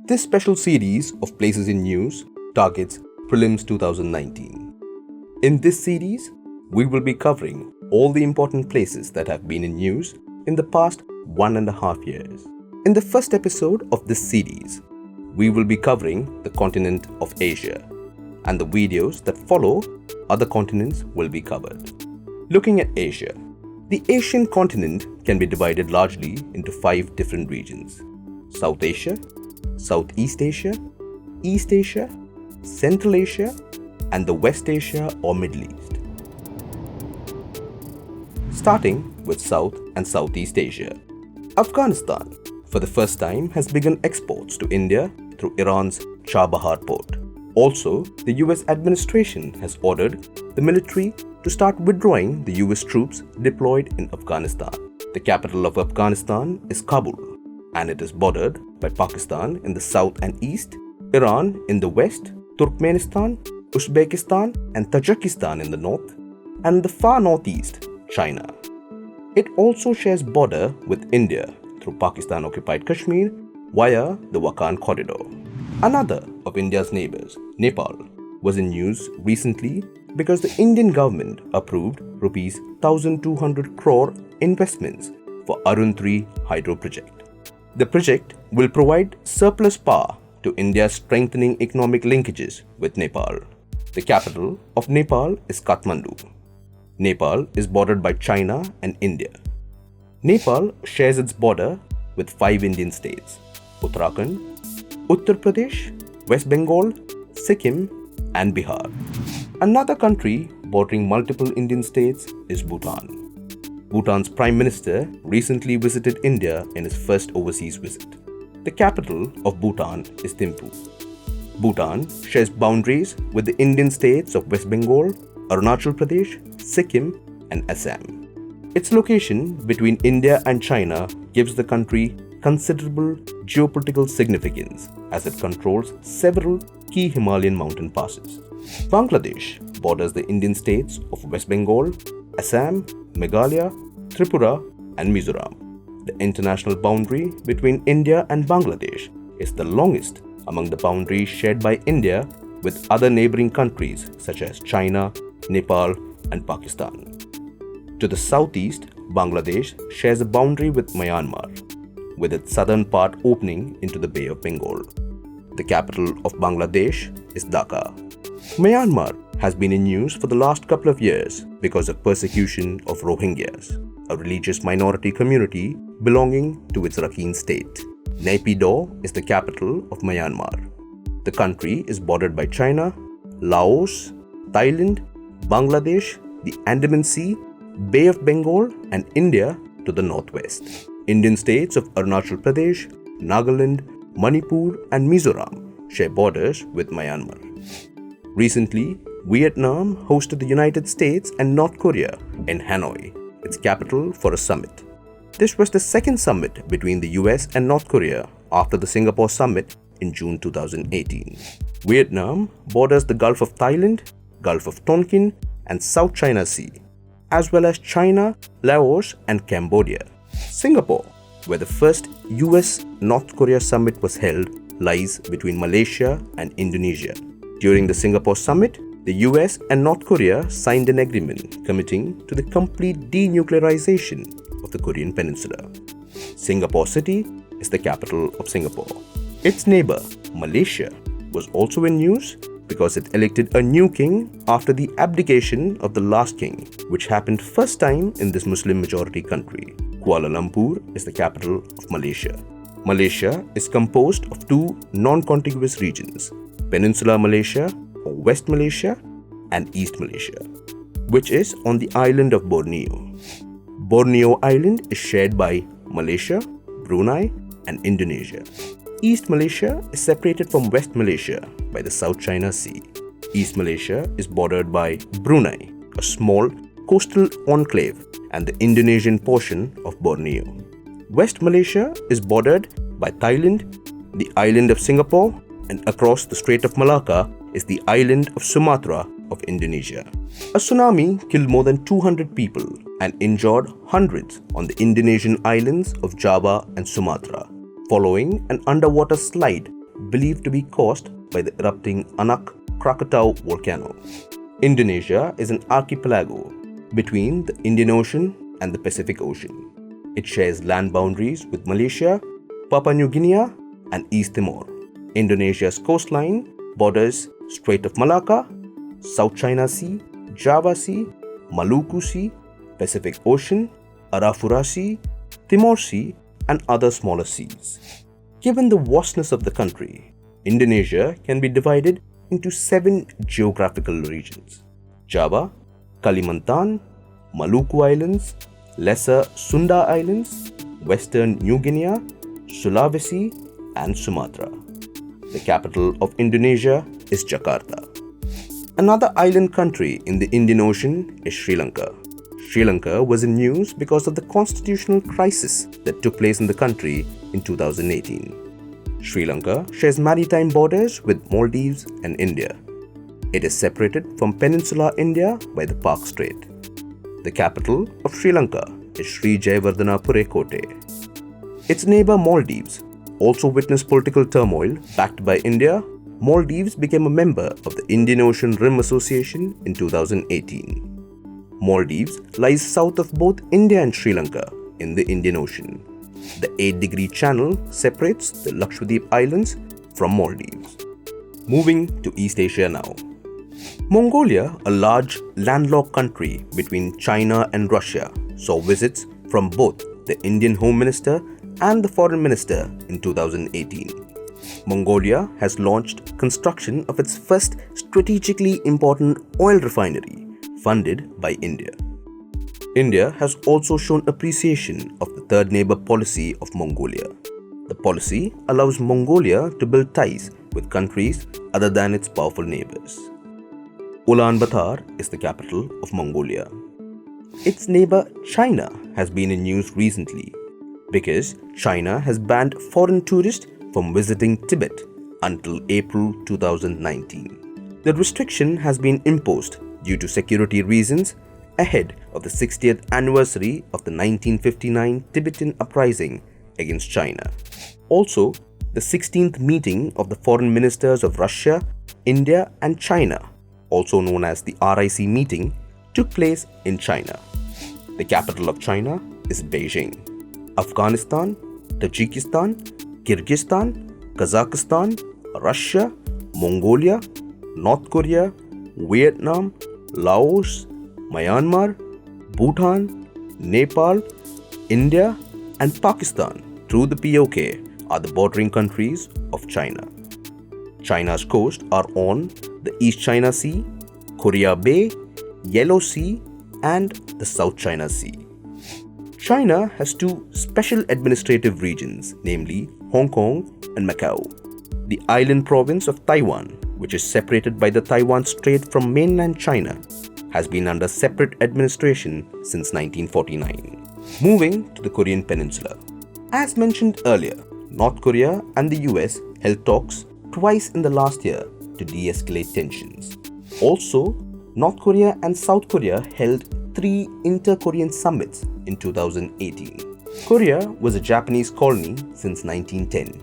This special series of Places in News targets Prelims 2019. In this series, we will be covering all the important places that have been in news in the past 1.5 years. In the first episode of this series, we will be covering the continent of Asia, and the videos that follow, other continents will be covered. Looking at Asia, the Asian continent can be divided largely into 5 different regions: South Asia, Southeast Asia, East Asia, Central Asia, and the West Asia or Middle East. Starting with South and Southeast Asia, Afghanistan, for the first time, has begun exports to India through Iran's Chabahar port. Also, the US administration has ordered the military to start withdrawing the US troops deployed in Afghanistan. The capital of Afghanistan is Kabul, and it is bordered by Pakistan in the south and east, Iran in the west, Turkmenistan, Uzbekistan, and Tajikistan in the north, and in the far northeast, China. It also shares border with India through Pakistan-occupied Kashmir via the Wakhan corridor. Another of India's neighbors, Nepal, was in news recently because the Indian government approved Rs 1,200 crore investments for Arun 3 hydro project. The project will provide surplus power to India's strengthening economic linkages with Nepal. The capital of Nepal is Kathmandu. Nepal is bordered by China and India. Nepal shares its border with 5 Indian states: Uttarakhand, Uttar Pradesh, West Bengal, Sikkim, and Bihar. Another country bordering multiple Indian states is Bhutan. Bhutan's Prime Minister recently visited India in his first overseas visit. The capital of Bhutan is Thimphu. Bhutan shares boundaries with the Indian states of West Bengal, Arunachal Pradesh, Sikkim, and Assam. Its location between India and China gives the country considerable geopolitical significance as it controls several key Himalayan mountain passes. Bangladesh borders the Indian states of West Bengal, Assam, Meghalaya, Tripura, and Mizoram. The international boundary between India and Bangladesh is the longest among the boundaries shared by India with other neighboring countries such as China, Nepal, and Pakistan. To the southeast, Bangladesh shares a boundary with Myanmar, with its southern part opening into the Bay of Bengal. The capital of Bangladesh is Dhaka. Myanmar has been in news for the last couple of years because of persecution of Rohingyas, a religious minority community belonging to its Rakhine state. Naypyidaw is the capital of Myanmar. The country is bordered by China, Laos, Thailand, Bangladesh, the Andaman Sea, Bay of Bengal, and India to the northwest. Indian states of Arunachal Pradesh, Nagaland, Manipur, and Mizoram share borders with Myanmar. Recently, Vietnam hosted the United States and North Korea in Hanoi, its capital, for a summit. This was the second summit between the US and North Korea after the Singapore summit in June 2018. Vietnam borders the Gulf of Thailand, Gulf of Tonkin, and South China Sea, as well as China, Laos, and Cambodia. Singapore, where the first US-North Korea summit was held, lies between Malaysia and Indonesia. During the Singapore summit, the US and North Korea signed an agreement committing to the complete denuclearization of the Korean Peninsula. Singapore City is the capital of Singapore. Its neighbor, Malaysia, was also in news because it elected a new king after the abdication of the last king, which happened first time in this Muslim-majority country. Kuala Lumpur is the capital of Malaysia. Malaysia is composed of 2 non-contiguous regions: Peninsula Malaysia or West Malaysia and East Malaysia, which is on the island of Borneo. Borneo Island is shared by Malaysia, Brunei, and Indonesia. East Malaysia is separated from West Malaysia by the South China Sea. East Malaysia is bordered by Brunei, a small coastal enclave, and the Indonesian portion of Borneo. West Malaysia is bordered by Thailand, the island of Singapore, and across the Strait of Malacca is the island of Sumatra of Indonesia. A tsunami killed more than 200 people and injured hundreds on the Indonesian islands of Java and Sumatra, following an underwater slide believed to be caused by the erupting Anak Krakatau volcano. Indonesia is an archipelago between the Indian Ocean and the Pacific Ocean. It shares land boundaries with Malaysia, Papua New Guinea, and East Timor. Indonesia's coastline borders Strait of Malacca, South China Sea, Java Sea, Maluku Sea, Pacific Ocean, Arafura Sea, Timor Sea, and other smaller seas. Given the vastness of the country, Indonesia can be divided into 7 geographical regions: Java, Kalimantan, Maluku Islands, Lesser Sunda Islands, Western New Guinea, Sulawesi, and Sumatra. The capital of Indonesia is Jakarta. Another island country in the Indian Ocean is Sri Lanka. Sri Lanka was in news because of the constitutional crisis that took place in the country in 2018. Sri Lanka shares maritime borders with Maldives and India. It is separated from Peninsula India by the Park Strait. The capital of Sri Lanka is Sri Jayawardhanapure Kotte. Its neighbor Maldives also witnessed political turmoil backed by India. Maldives became a member of the Indian Ocean Rim Association in 2018. Maldives lies south of both India and Sri Lanka in the Indian Ocean. The 8-degree channel separates the Lakshadweep Islands from Maldives. Moving to East Asia now. Mongolia, a large landlocked country between China and Russia, saw visits from both the Indian Home Minister and the Foreign Minister in 2018. Mongolia has launched construction of its first strategically important oil refinery, funded by India. India has also shown appreciation of the Third Neighbour policy of Mongolia. The policy allows Mongolia to build ties with countries other than its powerful neighbours. Ulaanbaatar is the capital of Mongolia. Its neighbour China has been in news recently because China has banned foreign tourists from visiting Tibet until April 2019. The restriction has been imposed due to security reasons ahead of the 60th anniversary of the 1959 Tibetan uprising against China. Also, the 16th meeting of the foreign ministers of Russia, India and China, also known as the RIC meeting, took place in China. The capital of China is Beijing. Afghanistan, Tajikistan, Kyrgyzstan, Kazakhstan, Russia, Mongolia, North Korea, Vietnam, Laos, Myanmar, Bhutan, Nepal, India and Pakistan through the POK are the bordering countries of China. China's coasts are on the East China Sea, Korea Bay, Yellow Sea and the South China Sea. China has 2 special administrative regions, namely Hong Kong and Macau. The island province of Taiwan, which is separated by the Taiwan Strait from mainland China, has been under separate administration since 1949. Moving to the Korean Peninsula. As mentioned earlier, North Korea and the US held talks twice in the last year to de-escalate tensions. Also, North Korea and South Korea held 3 inter-Korean summits in 2018. Korea was a Japanese colony since 1910.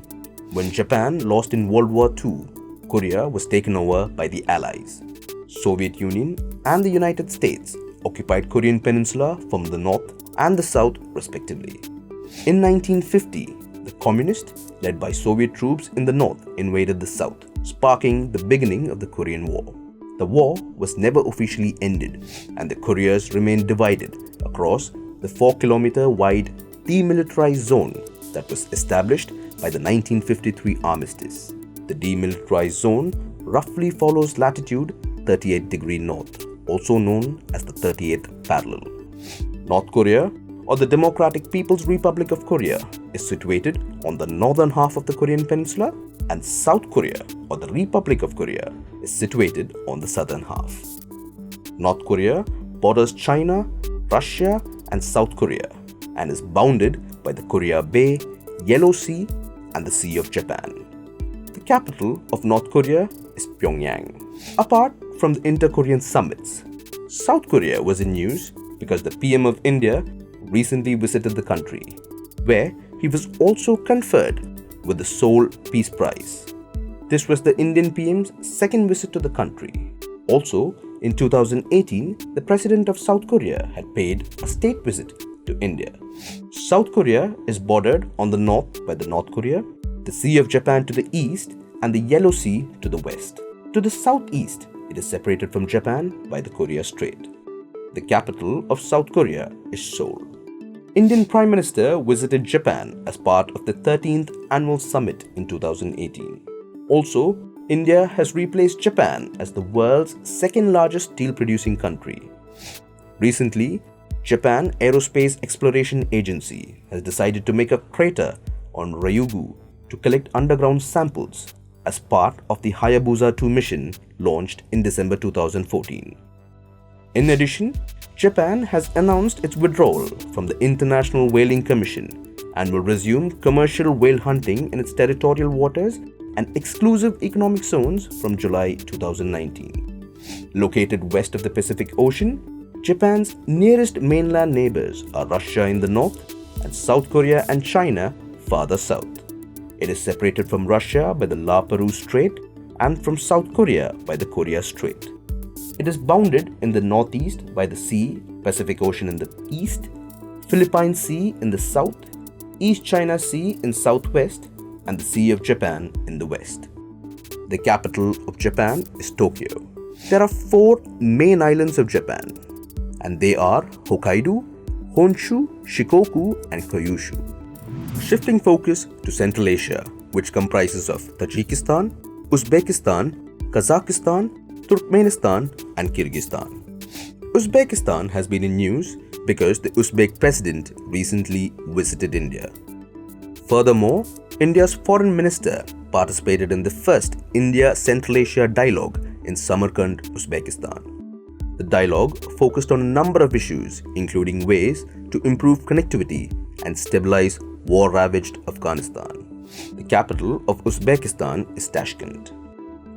When Japan lost in World War II, Korea was taken over by the Allies. Soviet Union and the United States occupied Korean Peninsula from the north and the south respectively. In 1950, the communists led by Soviet troops in the north invaded the south, sparking the beginning of the Korean War. The war was never officially ended and the Koreas remained divided across the 4-kilometer wide demilitarized zone that was established by the 1953 armistice. The demilitarized zone roughly follows latitude 38° north, also known as the 38th parallel. North Korea, or the Democratic People's Republic of Korea, is situated on the northern half of the Korean Peninsula, and South Korea, or the Republic of Korea, is situated on the southern half. North Korea borders China, Russia, and South Korea, and is bounded by the Korea Bay, Yellow Sea, and the Sea of Japan. The capital of North Korea is Pyongyang. Apart from the inter-Korean summits, South Korea was in news because the PM of India recently visited the country, where he was also conferred with the Seoul Peace Prize. This was the Indian PM's second visit to the country. Also, in 2018, the President of South Korea had paid a state visit to India. South Korea is bordered on the north by the North Korea, the Sea of Japan to the east, and the Yellow Sea to the west. To the southeast, it is separated from Japan by the Korea Strait. The capital of South Korea is Seoul. Indian Prime Minister visited Japan as part of the 13th Annual Summit in 2018. Also, India has replaced Japan as the world's second largest steel producing country. Recently, Japan Aerospace Exploration Agency has decided to make a crater on Ryugu to collect underground samples as part of the Hayabusa 2 mission launched in December 2014. In addition, Japan has announced its withdrawal from the International Whaling Commission and will resume commercial whale hunting in its territorial waters and exclusive economic zones from July 2019. Located west of the Pacific Ocean, Japan's nearest mainland neighbors are Russia in the north and South Korea and China farther south. It is separated from Russia by the La Perouse Strait and from South Korea by the Korea Strait. It is bounded in the northeast by the Sea, Pacific Ocean in the east, Philippine Sea in the south, East China Sea in southwest, and the Sea of Japan in the west. The capital of Japan is Tokyo. There are 4 main islands of Japan, and they are Hokkaido, Honshu, Shikoku, and Kyushu. Shifting focus to Central Asia, which comprises of Tajikistan, Uzbekistan, Kazakhstan, Turkmenistan, and Kyrgyzstan. Uzbekistan has been in news because the Uzbek president recently visited India. Furthermore, India's foreign minister participated in the first India-Central Asia dialogue in Samarkand, Uzbekistan. The dialogue focused on a number of issues, including ways to improve connectivity and stabilize war-ravaged Afghanistan. The capital of Uzbekistan is Tashkent.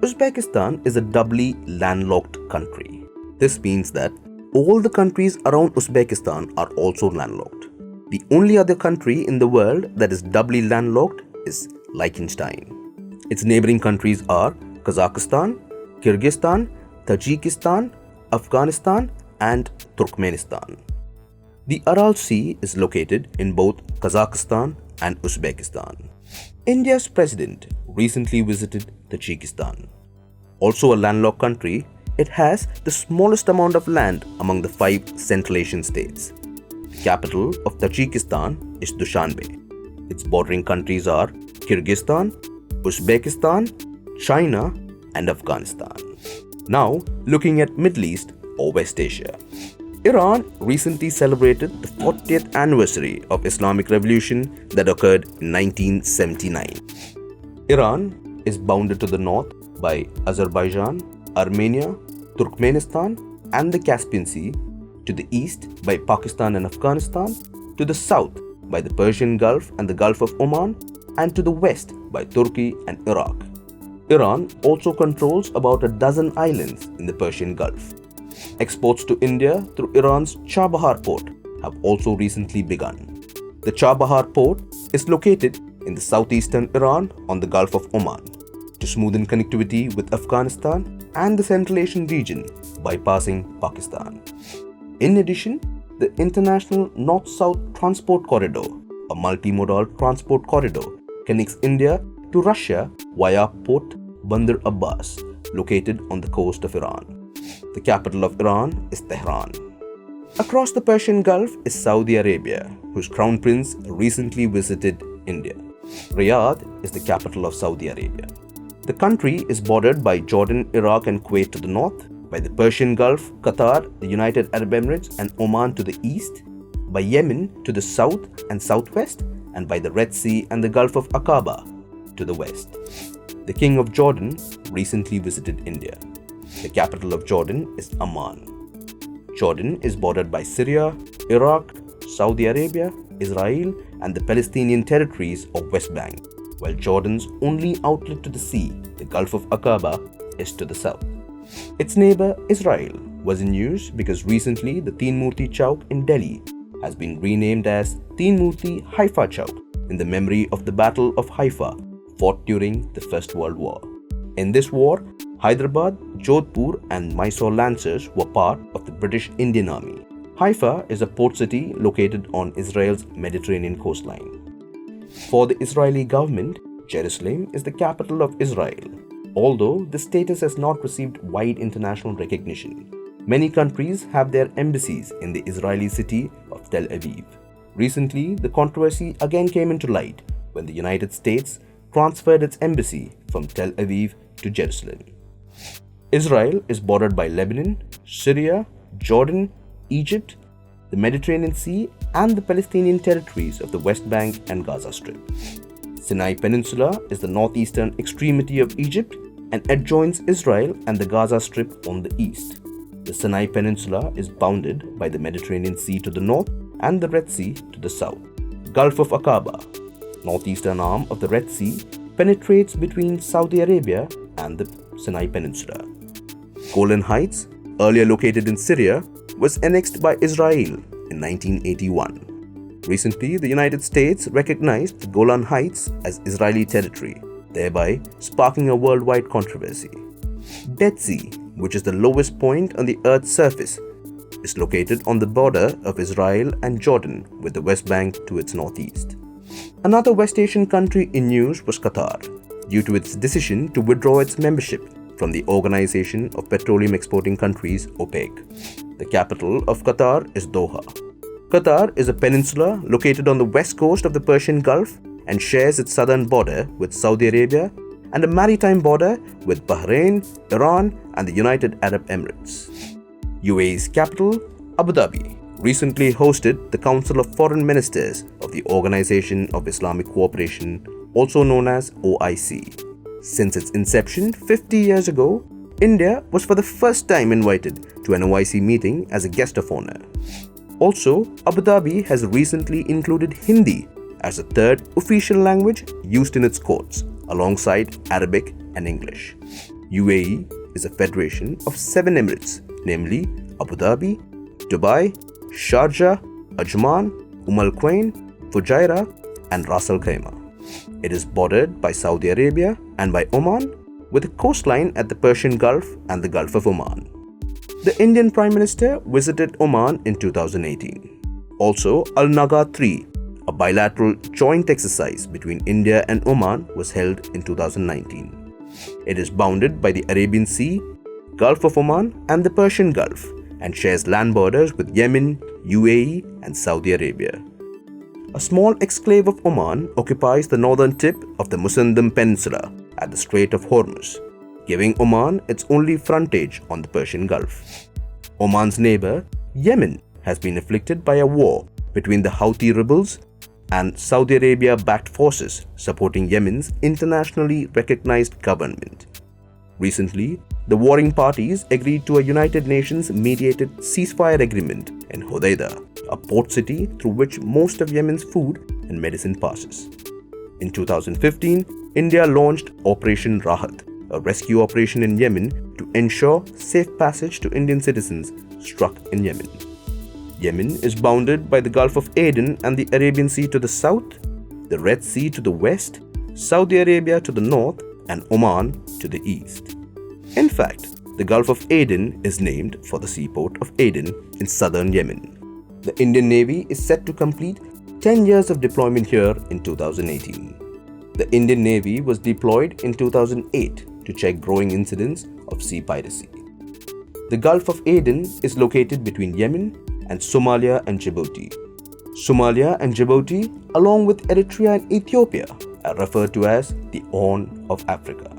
Uzbekistan is a doubly landlocked country. This means that all the countries around Uzbekistan are also landlocked. The only other country in the world that is doubly landlocked is Liechtenstein. Its neighboring countries are Kazakhstan, Kyrgyzstan, Tajikistan, Afghanistan, and Turkmenistan. The Aral Sea is located in both Kazakhstan and Uzbekistan. India's president recently visited Tajikistan. Also a landlocked country, it has the smallest amount of land among the 5 Central Asian states. The capital of Tajikistan is Dushanbe. Its bordering countries are Kyrgyzstan, Uzbekistan, China, and Afghanistan. Now, looking at Middle East or West Asia. Iran recently celebrated the 40th anniversary of Islamic Revolution that occurred in 1979. Iran is bounded to the north by Azerbaijan, Armenia, Turkmenistan, and the Caspian Sea, to the east by Pakistan and Afghanistan, to the south by the Persian Gulf and the Gulf of Oman, and to the west by Turkey and Iraq. Iran also controls about a dozen islands in the Persian Gulf. Exports to India through Iran's Chabahar port have also recently begun. The Chabahar port is located in the southeastern Iran on the Gulf of Oman to smoothen connectivity with Afghanistan and the Central Asian region bypassing Pakistan. In addition, the International North-South Transport Corridor, a multimodal transport corridor, connects India to Russia via Port Bandar Abbas, located on the coast of Iran. The capital of Iran is Tehran. Across the Persian Gulf is Saudi Arabia, whose crown prince recently visited India. Riyadh is the capital of Saudi Arabia. The country is bordered by Jordan, Iraq, and Kuwait to the north, by the Persian Gulf, Qatar, the United Arab Emirates, and Oman to the east, by Yemen to the south and southwest, and by the Red Sea and the Gulf of Aqaba to the west. The King of Jordan recently visited India. The capital of Jordan is Amman. Jordan is bordered by Syria, Iraq, Saudi Arabia, Israel, and the Palestinian territories of West Bank, while Jordan's only outlet to the sea, the Gulf of Aqaba, is to the south. Its neighbor, Israel, was in news because recently the Teen Murti Chowk in Delhi has been renamed as Teen Murti Haifa Chowk in the memory of the Battle of Haifa fought during the First World War. In this war, Hyderabad, Jodhpur and Mysore Lancers were part of the British Indian Army. Haifa is a port city located on Israel's Mediterranean coastline. For the Israeli government, Jerusalem is the capital of Israel, although this status has not received wide international recognition. Many countries have their embassies in the Israeli city of Tel Aviv. Recently, the controversy again came into light when the United States transferred its embassy from Tel Aviv to Jerusalem. Israel is bordered by Lebanon, Syria, Jordan, Egypt, the Mediterranean Sea and the Palestinian territories of the West Bank and Gaza Strip. Sinai Peninsula is the northeastern extremity of Egypt and adjoins Israel and the Gaza Strip on the east. The Sinai Peninsula is bounded by the Mediterranean Sea to the north and the Red Sea to the south. Gulf of Aqaba, northeastern arm of the Red Sea, penetrates between Saudi Arabia and the Sinai Peninsula. Golan Heights, earlier located in Syria, was annexed by Israel in 1981. Recently, the United States recognized the Golan Heights as Israeli territory, thereby sparking a worldwide controversy. Dead Sea, which is the lowest point on the Earth's surface, is located on the border of Israel and Jordan with the West Bank to its northeast. Another West Asian country in news was Qatar, due to its decision to withdraw its membership from the Organization of Petroleum Exporting Countries (OPEC). The capital of Qatar is Doha. Qatar is a peninsula located on the west coast of the Persian Gulf and shares its southern border with Saudi Arabia and a maritime border with Bahrain, Iran and the United Arab Emirates. U.A.E's capital, Abu Dhabi, recently hosted the Council of Foreign Ministers of the Organization of Islamic Cooperation, also known as OIC. Since its inception 50 years ago, India was for the first time invited to an OIC meeting as a guest of honor. Also, Abu Dhabi has recently included Hindi as a third official language used in its courts, alongside Arabic and English. U.A.E is a federation of 7 emirates, namely Abu Dhabi, Dubai, Sharjah, Ajman, Al Quwain, Fujairah and Ras Al Khaimah. It is bordered by Saudi Arabia and by Oman, with a coastline at the Persian Gulf and the Gulf of Oman. The Indian Prime Minister visited Oman in 2018. Also, Al-Naga 3, a bilateral joint exercise between India and Oman, was held in 2019. It is bounded by the Arabian Sea, Gulf of Oman and the Persian Gulf and shares land borders with Yemen, U.A.E and Saudi Arabia. A small exclave of Oman occupies the northern tip of the Musandam Peninsula at the Strait of Hormuz, giving Oman its only frontage on the Persian Gulf. Oman's neighbor, Yemen, has been afflicted by a war between the Houthi rebels and Saudi Arabia-backed forces supporting Yemen's internationally recognized government. Recently, the warring parties agreed to a United Nations-mediated ceasefire agreement in Hodeidah, a port city through which most of Yemen's food and medicine passes. In 2015, India launched Operation Rahat, a rescue operation in Yemen to ensure safe passage to Indian citizens struck in Yemen. Yemen is bounded by the Gulf of Aden and the Arabian Sea to the south, the Red Sea to the west, Saudi Arabia to the north, and Oman to the east. In fact, the Gulf of Aden is named for the seaport of Aden in southern Yemen. The Indian Navy is set to complete 10 years of deployment here in 2018. The Indian Navy was deployed in 2008 to check growing incidents of sea piracy. The Gulf of Aden is located between Yemen and Somalia and Djibouti. Somalia and Djibouti, along with Eritrea and Ethiopia, are referred to as the Horn of Africa.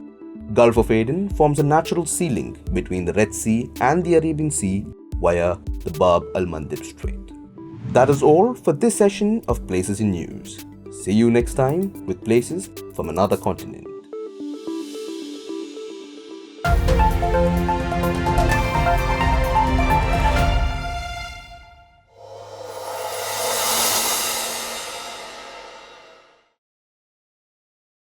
Gulf of Aden forms a natural sea link between the Red Sea and the Arabian Sea via the Bab al-Mandeb Strait. That is all for this session of Places in News. See you next time with places from another continent.